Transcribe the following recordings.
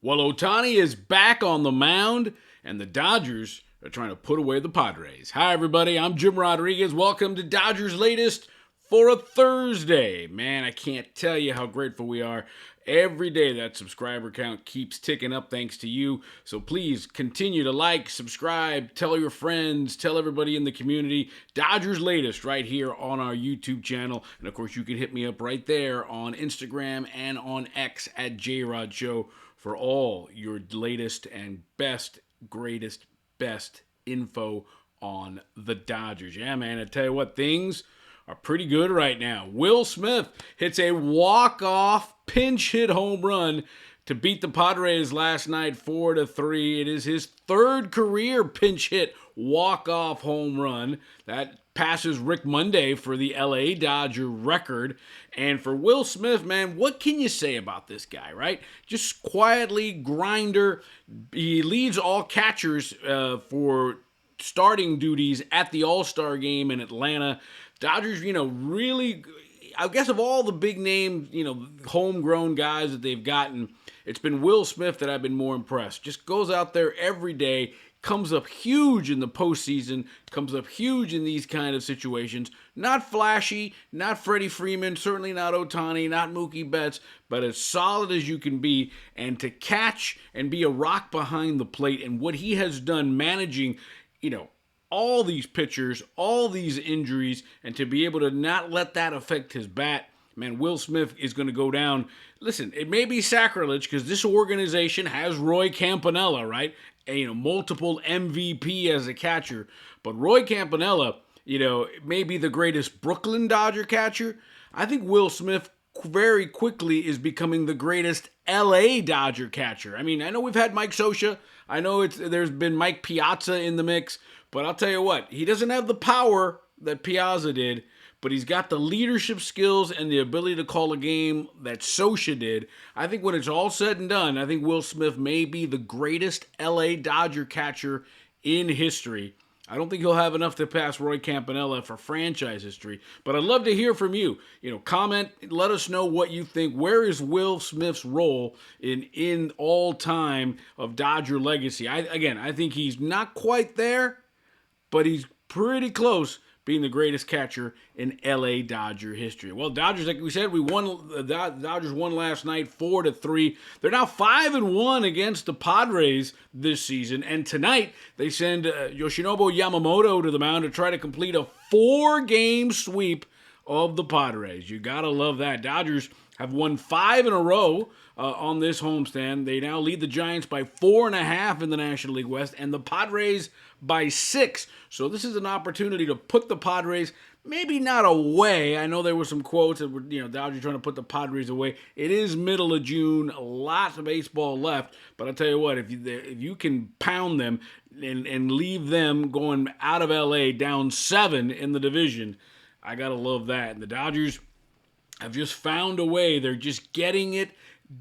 Well, Otani is back on the mound, and the Dodgers are trying to put away the Padres. Hi, everybody. I'm Jim Rodriguez. Welcome to Dodgers Latest for a Thursday. Man, I can't tell you how grateful we are. Every day that subscriber count keeps ticking up thanks to you. So please continue to like, subscribe, tell your friends, tell everybody in the community. Dodgers Latest right here on our YouTube channel. And of course, you can hit me up right there on Instagram and on X at JRodShow for all your latest and greatest, best info on the Dodgers. Yeah, man, I tell you what, things are pretty good right now. Will Smith hits a walk-off pinch hit home run to beat the Padres last night 4-3. It is his third career pinch hit walk-off home run. That passes Rick Monday for the LA Dodger record. And for Will Smith, man, what can you say about this guy, right? Just quietly grinder. He leads all catchers for starting duties at the All-Star game in Atlanta. Dodgers, really, I guess of all the big name, homegrown guys that they've gotten, it's been Will Smith that I've been more impressed. Just goes out there every day, comes up huge in the postseason, comes up huge in these kind of situations. Not flashy, not Freddie Freeman, certainly not Otani, not Mookie Betts, but as solid as you can be. And to catch and be a rock behind the plate, and what he has done managing, all these pitchers, all these injuries, and to be able to not let that affect his bat, man, Will Smith is going to go down. Listen, it may be sacrilege because this organization has Roy Campanella, right? Multiple MVP as a catcher. But Roy Campanella, may be the greatest Brooklyn Dodger catcher. I think Will Smith very quickly is becoming the greatest LA Dodger catcher. I mean, I know we've had Mike Scioscia. I know there's been Mike Piazza in the mix. But I'll tell you what, he doesn't have the power that Piazza did, but he's got the leadership skills and the ability to call a game that Scioscia did. I think when it's all said and done, I think Will Smith may be the greatest LA Dodger catcher in history. I don't think he'll have enough to pass Roy Campanella for franchise history, but I'd love to hear from you. Comment, let us know what you think. Where is Will Smith's role in all time of Dodger legacy? I think he's not quite there, but he's pretty close being the greatest catcher in LA Dodger history. Well, Dodgers, like we said, the Dodgers won last night 4-3. They're now 5-1 against the Padres this season, and tonight they send Yoshinobu Yamamoto to the mound to try to complete a 4-game sweep of the Padres. You gotta love that. Dodgers have won 5 in a row on this homestand. They now lead the Giants by 4.5 in the National League West, and the Padres by 6. So this is an opportunity to put the Padres maybe not away. I know there were some quotes that were, Dodgers trying to put the Padres away. It is middle of June, lots of baseball left. But I'll tell you what, if you can pound them and leave them going out of LA down 7 in the division, I gotta love that. And the Dodgers have just found a way. They're just getting it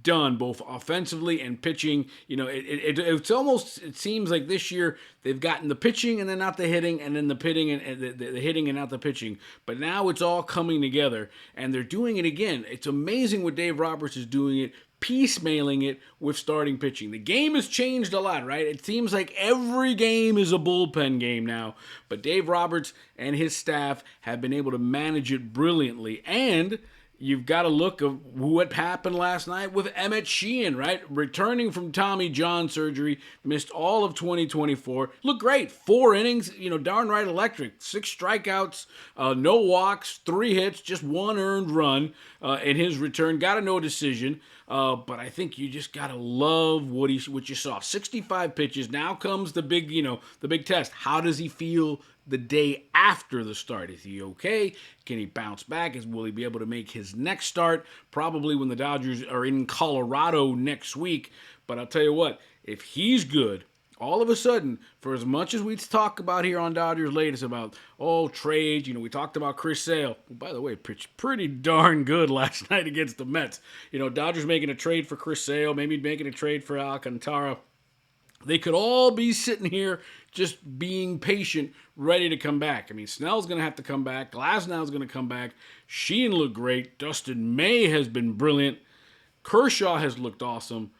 done, both offensively and pitching. It seems like this year they've gotten the pitching and then not the hitting, and then the pitching and the hitting and not the pitching. But now it's all coming together, and they're doing it again. It's amazing what Dave Roberts is doing it, piecemealing it with starting pitching. The game has changed a lot, right? It seems like every game is a bullpen game now, but Dave Roberts and his staff have been able to manage it brilliantly. And you've got to look at what happened last night with Emmett Sheehan, right? Returning from Tommy John surgery, missed all of 2024. Looked great. 4 innings, darn right electric. 6 strikeouts, no walks, 3 hits, just 1 earned run in his return. Got a no decision. But I think you just gotta love what you saw. 65 pitches. Now comes the big test. How does he feel the day after the start? Is he okay? Can he bounce back? Will he be able to make his next start? Probably when the Dodgers are in Colorado next week. But I'll tell you what, if he's good, all of a sudden, for as much as we talk about here on Dodgers Latest about, trades, we talked about Chris Sale, who, by the way, pitched pretty darn good last night against the Mets. Dodgers making a trade for Chris Sale, maybe making a trade for Alcantara. They could all be sitting here just being patient, ready to come back. I mean, Snell's going to have to come back. Glasnow's going to come back. Sheehan looked great. Dustin May has been brilliant. Kershaw has looked awesome.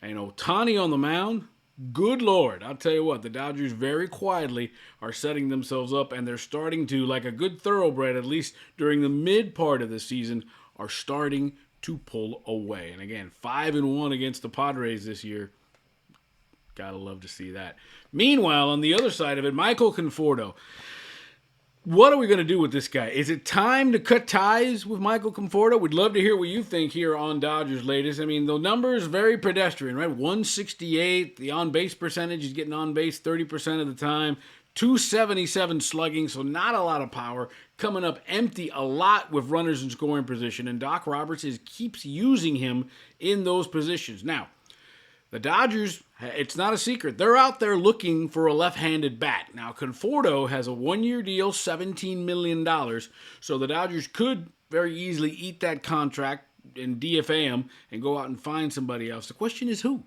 And Ohtani on the mound, good Lord. I'll tell you what, the Dodgers very quietly are setting themselves up, and they're starting to, like a good thoroughbred, at least during the mid part of the season, are starting to pull away. And again, 5-1 against the Padres this year. Gotta love to see that. Meanwhile, on the other side of it, Michael Conforto. What are we going to do with this guy? Is it time to cut ties with Michael Conforto? We'd love to hear what you think here on Dodgers Latest. I mean, the numbers very pedestrian, right? 168, the on-base percentage, he's getting on base 30% of the time. 277 slugging, so not a lot of power. Coming up empty a lot with runners in scoring position, and Doc Roberts keeps using him in those positions. Now, the Dodgers, it's not a secret, they're out there looking for a left-handed bat. Now, Conforto has a one-year deal, $17 million, so the Dodgers could very easily eat that contract and DFA him and go out and find somebody else. The question is who?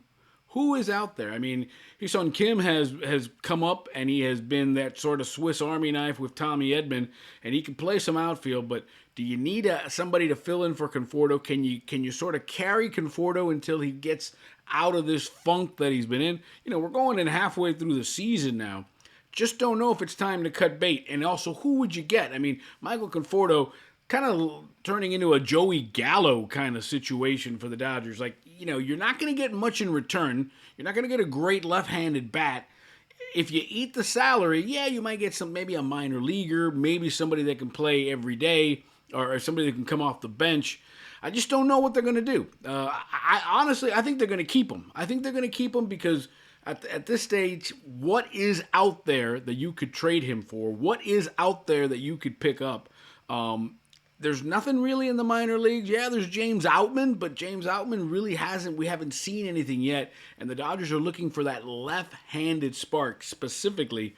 Who is out there? I mean, Hyun Kim has come up, and he has been that sort of Swiss Army knife with Tommy Edman, and he can play some outfield, but do you need somebody to fill in for Conforto? Can you sort of carry Conforto until he gets out of this funk that he's been in? You know, we're going in halfway through the season now. Just don't know if it's time to cut bait. And also, who would you get? I mean, Michael Conforto kind of turning into a Joey Gallo kind of situation for the Dodgers. Like, you know, you're not going to get much in return. You're not going to get a great left-handed bat. If you eat the salary, yeah, you might get maybe a minor leaguer, maybe somebody that can play every day, or somebody that can come off the bench. I just don't know what they're going to do. I honestly think they're going to keep him. I think they're going to keep him because at this stage, what is out there that you could trade him for? What is out there that you could pick up? There's nothing really in the minor leagues. Yeah, there's James Outman, but James Outman really we haven't seen anything yet. And the Dodgers are looking for that left-handed spark, specifically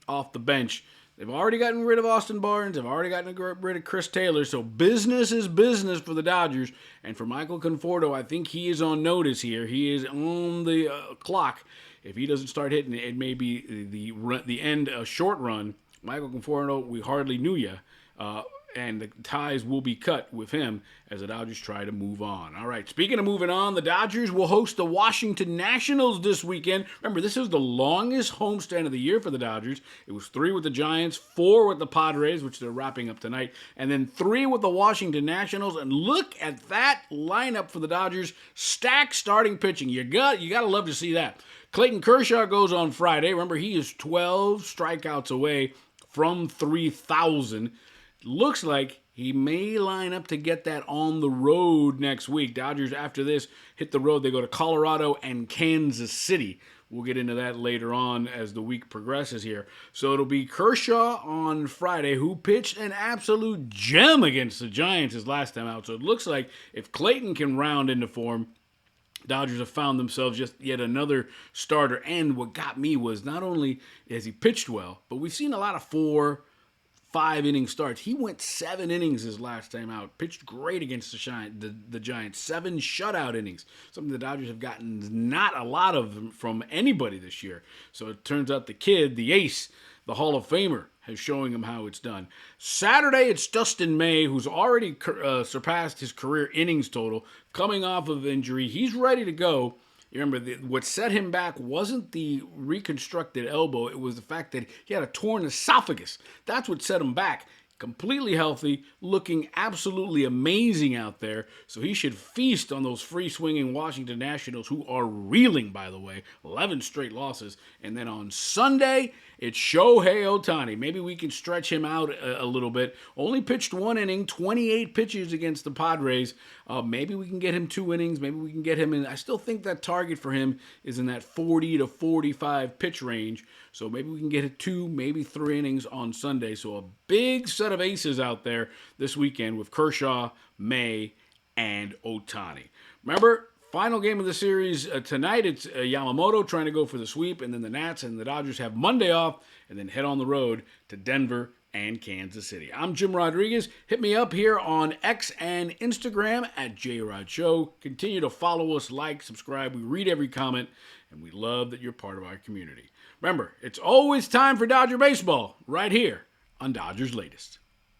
off the bench. They've already gotten rid of Austin Barnes. They've already gotten rid of Chris Taylor. So business is business for the Dodgers. And for Michael Conforto, I think he is on notice here. He is on the clock. If he doesn't start hitting it, it may be the end, a short run. Michael Conforto, we hardly knew you. And the ties will be cut with him as the Dodgers try to move on. All right, speaking of moving on, the Dodgers will host the Washington Nationals this weekend. Remember, this is the longest homestand of the year for the Dodgers. It was 3 with the Giants, 4 with the Padres, which they're wrapping up tonight, and then 3 with the Washington Nationals. And look at that lineup for the Dodgers. Stacked starting pitching. You got to love to see that. Clayton Kershaw goes on Friday. Remember, he is 12 strikeouts away from 3,000. Looks like he may line up to get that on the road next week. Dodgers, after this, hit the road. They go to Colorado and Kansas City. We'll get into that later on as the week progresses here. So it'll be Kershaw on Friday, who pitched an absolute gem against the Giants his last time out. So it looks like if Clayton can round into form, Dodgers have found themselves just yet another starter. And what got me was not only has he pitched well, but we've seen a lot of 4-5 inning starts. He went 7 innings his last time out. Pitched great against the Giants. 7 shutout innings. Something the Dodgers have gotten not a lot of from anybody this year. So it turns out the kid, the ace, the Hall of Famer, is showing him how it's done. Saturday, it's Dustin May, who's already surpassed his career innings total, coming off of injury. He's ready to go. You remember, what set him back wasn't the reconstructed elbow. It was the fact that he had a torn esophagus. That's what set him back. Completely healthy, looking absolutely amazing out there. So he should feast on those free-swinging Washington Nationals, who are reeling, by the way. 11 straight losses. And then on Sunday, it's Shohei Ohtani. Maybe we can stretch him out a little bit. Only pitched 1 inning, 28 pitches against the Padres. Maybe we can get him 2 innings. Maybe we can get him in. I still think that target for him is in that 40 to 45 pitch range. So maybe we can get it 2, maybe 3 innings on Sunday. So a big set of aces out there this weekend with Kershaw, May, and Ohtani. Remember, final game of the series tonight, it's Yamamoto trying to go for the sweep, and then the Nats and the Dodgers have Monday off and then head on the road to Denver and Kansas City. I'm Jim Rodriguez. Hit me up here on X and Instagram at JRodShow. Continue to follow us, like, subscribe. We read every comment, and we love that you're part of our community. Remember, it's always time for Dodger baseball right here on Dodgers Latest.